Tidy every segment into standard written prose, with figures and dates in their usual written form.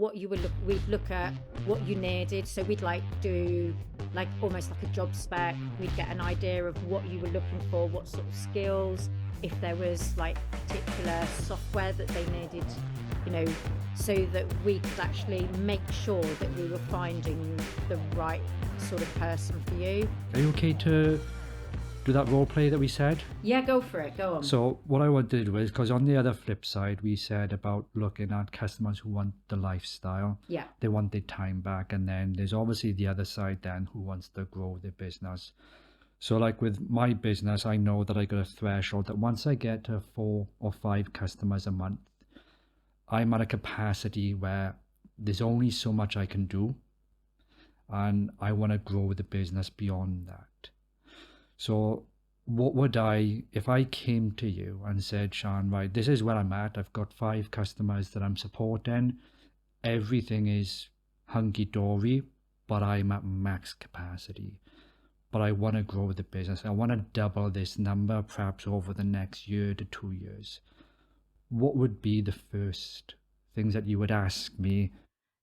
what you were we'd look at what you needed. So we'd like do like almost like a job spec. We'd get an idea of what you were looking for, what sort of skills, if there was like particular software that they needed, you know, so that we could actually make sure that we were finding the right sort of person for you. Are you okay to do that role play that we said? Yeah, go for it. Go on. So what I wanted to do is, because on the other flip side, we said about looking at customers who want the lifestyle. Yeah. They want their time back. And then there's obviously the other side then who wants to grow their business. So like with my business, I know that I got a threshold that once I get to 4 or 5 customers a month, I'm at a capacity where there's only so much I can do. And I want to grow the business beyond that. So what would if I came to you and said, Sian, right, this is where I'm at. I've got 5 customers that I'm supporting. Everything is hunky-dory, but I'm at max capacity. But I want to grow the business. I want to double this number perhaps over the next year to 2 years. What would be the first things that you would ask me?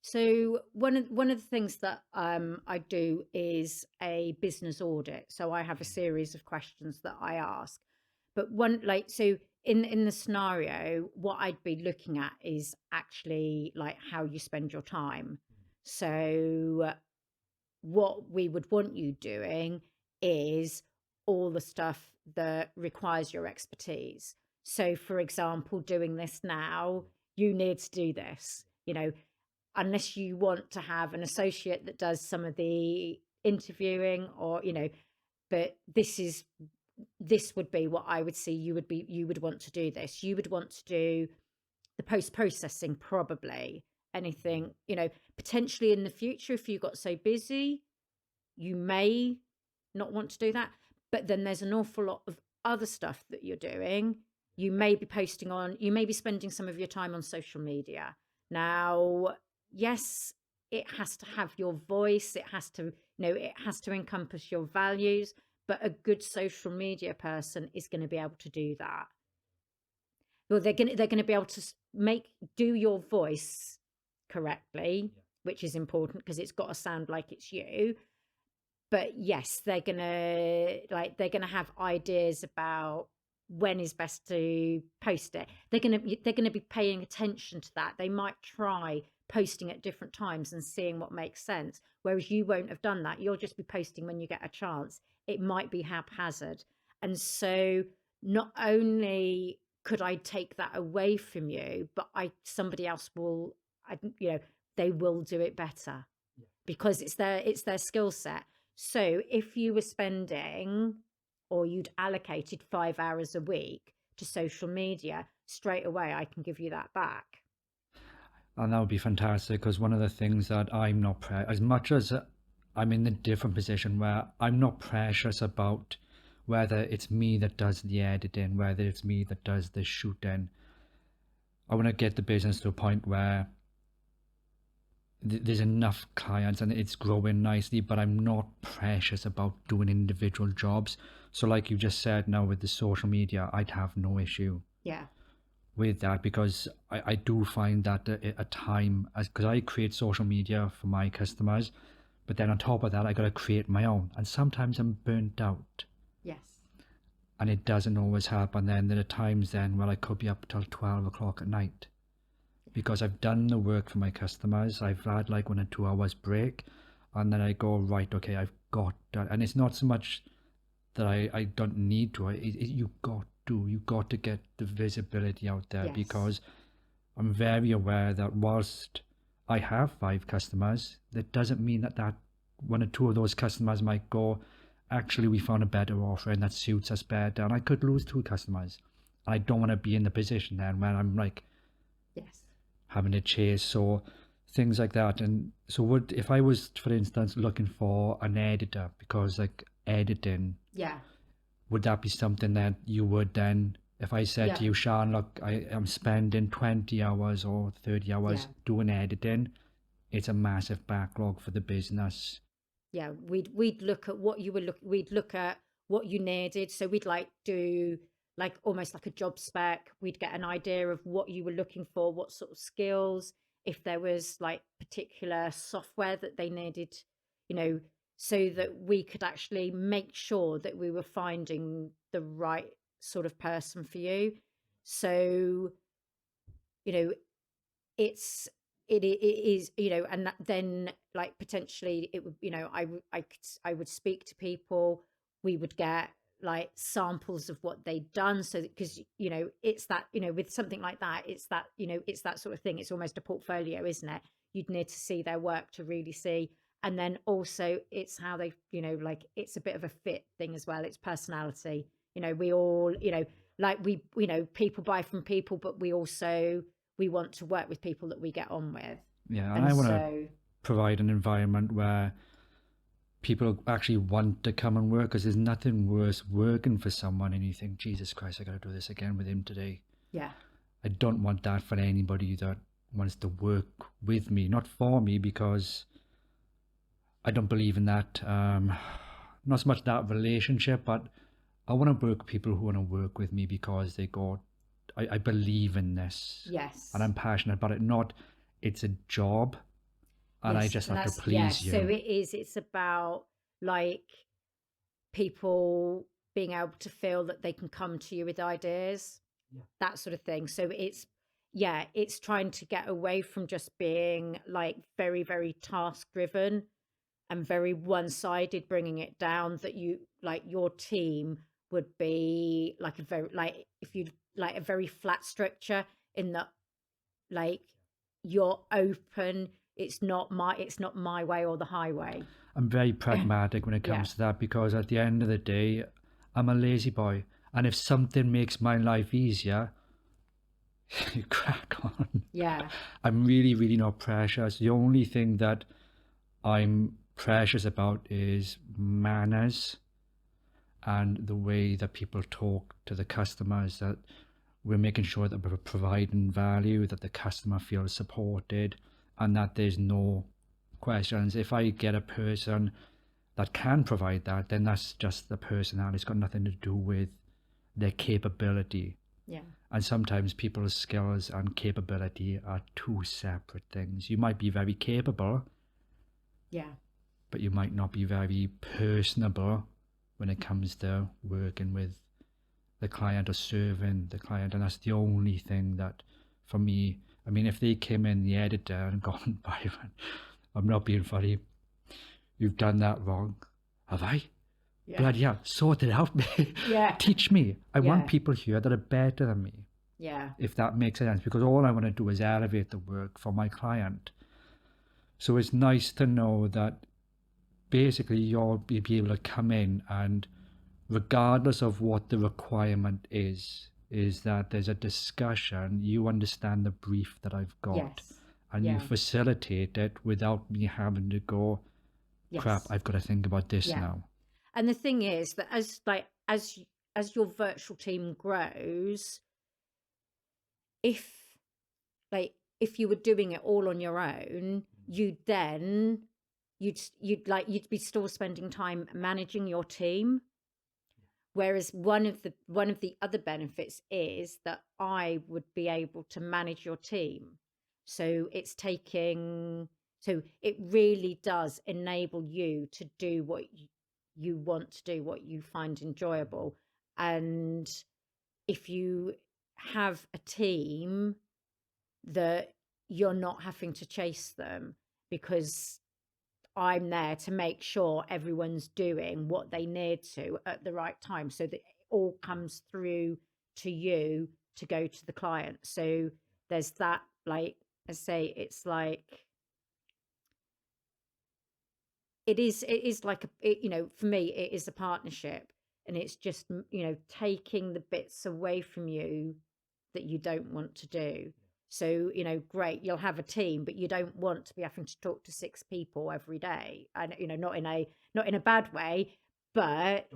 So one of the things that I do is a business audit. So I have a series of questions that I ask. But so in the scenario, what I'd be looking at is actually like how you spend your time. So what we would want you doing is all the stuff that requires your expertise. So for example, doing this now, you need to do this, you know, unless you want to have an associate that does some of the interviewing or, you know, but this would be what I would see you would want to do this. You would want to do the post-processing, probably anything, you know, potentially in the future, if you got so busy, you may not want to do that. But then there's an awful lot of other stuff that you're doing. You may be spending some of your time on social media. Now, yes, it has to have your voice. It has to, it has to encompass your values, but a good social media person is going to be able to do that. Well, they're going to be able to do your voice correctly, which is important because it's got to sound like it's you. But yes, they're going to have ideas about when is best to post it. They're going to be paying attention to that. They might try posting at different times and seeing what makes sense, whereas you won't have done that. You'll just be posting when you get a chance. It might be haphazard. And so not only could I take that away from you, but somebody else will, they will do it better because it's their skill set. So if you were spending, or you'd allocated 5 hours a week to social media, straight away, I can give you that back. And that would be fantastic, because one of the things that I'm not, as much as I'm in the different position where I'm not precious about whether it's me that does the editing, whether it's me that does the shooting. I want to get the business to a point where there's enough clients and it's growing nicely, but I'm not precious about doing individual jobs. So like you just said, now with the social media, I'd have no issue with that, because I do find that a time, because I create social media for my customers, but then on top of that, I got to create my own. And sometimes I'm burnt out. Yes. And it doesn't always help. And then there are times then where I could be up till 12 o'clock at night, because I've done the work for my customers. I've had like 1 or 2 hours break, and then I go, right, okay, I've got that. And it's not so much that I don't need to. You got to get the visibility out there. Yes. Because I'm very aware that whilst I have 5 customers, that doesn't mean that 1 or 2 of those customers might go, actually, we found a better offer and that suits us better. And I could lose 2 customers. I don't want to be in the position then when I'm like, having to chase, so things like that. And so if I was, for instance, looking for an editor, because like editing, would that be something that you would then, if I said to you, Sian, look, I am spending 20 hours or 30 hours doing editing, it's a massive backlog for the business. Yeah, we'd look at what you were we'd look at what you needed. So we'd do like almost like a job spec. We'd get an idea of what you were looking for, what sort of skills, if there was like particular software that they needed, you know, so that we could actually make sure that we were finding the right sort of person for you. So, you know, it's it is, you know, and then like potentially it would, you know, I would speak to people, we would get like samples of what they'd done, so because, you know, it's that, you know, with something like that, it's that, you know, it's that sort of thing, it's almost a portfolio, isn't it? You'd need to see their work to really see. And then also it's how they, you know, like it's a bit of a fit thing as well, it's personality, you know, we all, you know, like we, you know, people buy from people, but we also, we want to work with people that we get on with. Yeah, and And I want to so, provide an environment where people actually want to come and work, because there's nothing worse working for someone and you think, Jesus Christ, I got to do this again with him today. yeah, I don't want that for anybody that wants to work with me, not for me, because I don't believe in that. Not so much that relationship, but I want to work with people who want to work with me because they go, I believe in this. yes. And I'm passionate about it. Not, it's a job and I Yes, just and have to that's, please you. so it is, it's about like people being able to feel that they can come to you with ideas, that sort of thing. So it's, yeah, it's trying to get away from just being like very, very task driven and very one-sided, bringing it down, that you like your team would be like a very, like if you like a very flat structure, in that like you're open, it's not my way or the highway. I'm very pragmatic when it Yeah, comes to that, because at the end of the day, I'm a lazy boy. And if something makes my life easier, you crack on. yeah, I'm really, really not precious. The only thing that I'm precious about is manners and the way that people talk to the customers, that we're making sure that we're providing value, that the customer feels supported, and that there's no questions. If I get a person that can provide that, then that's just the personality. It's got nothing to do with their capability. yeah, And sometimes people's skills and capability are two separate things. You might be very capable, yeah, but you might not be very personable when it comes to working with the client or serving the client. And that's the only thing that, for me, I mean, if they came in, the editor, and gone, Byron, I'm not being funny, you've done that wrong. Have I? yeah, Bloody hell, sort it out, mate. yeah, Teach me. I want yeah, people here that are better than me, yeah, if that makes sense, because all I want to do is elevate the work for my client. So it's nice to know that basically you'll be able to come in, and regardless of what the requirement is that there's a discussion, you understand the brief that I've got, yes, and yeah, you facilitate it without me having to go, crap, yes, I've got to think about this yeah. now. And the thing is that as your virtual team grows, if if you were doing it all on your own, you'd be still spending time managing your team. Whereas one of the other benefits is that I would be able to manage your team. So so it really does enable you to do what you want to do, what you find enjoyable. And if you have a team, that you're not having to chase them, because I'm there to make sure everyone's doing what they need to at the right time, so that it all comes through to you to go to the client. So there's that, like I say, it's like it is like for me it is a partnership, and it's just taking the bits away from you that you don't want to do. So great, you'll have a team, but you don't want to be having to talk to 6 people every day, and not in a bad way, but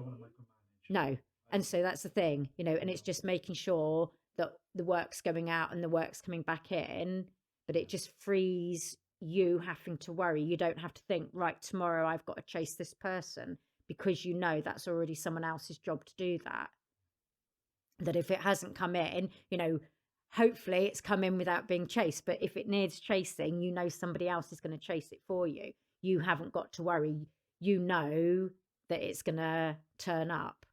no. And so that's the thing, and it's just making sure that the work's going out and the work's coming back in, but it just frees you having to worry. You don't have to think, right, tomorrow I've got to chase this person, because that's already someone else's job to do that. That if it hasn't come in, hopefully it's come in without being chased. But if it needs chasing, you know somebody else is going to chase it for you. You haven't got to worry. You know that it's going to turn up.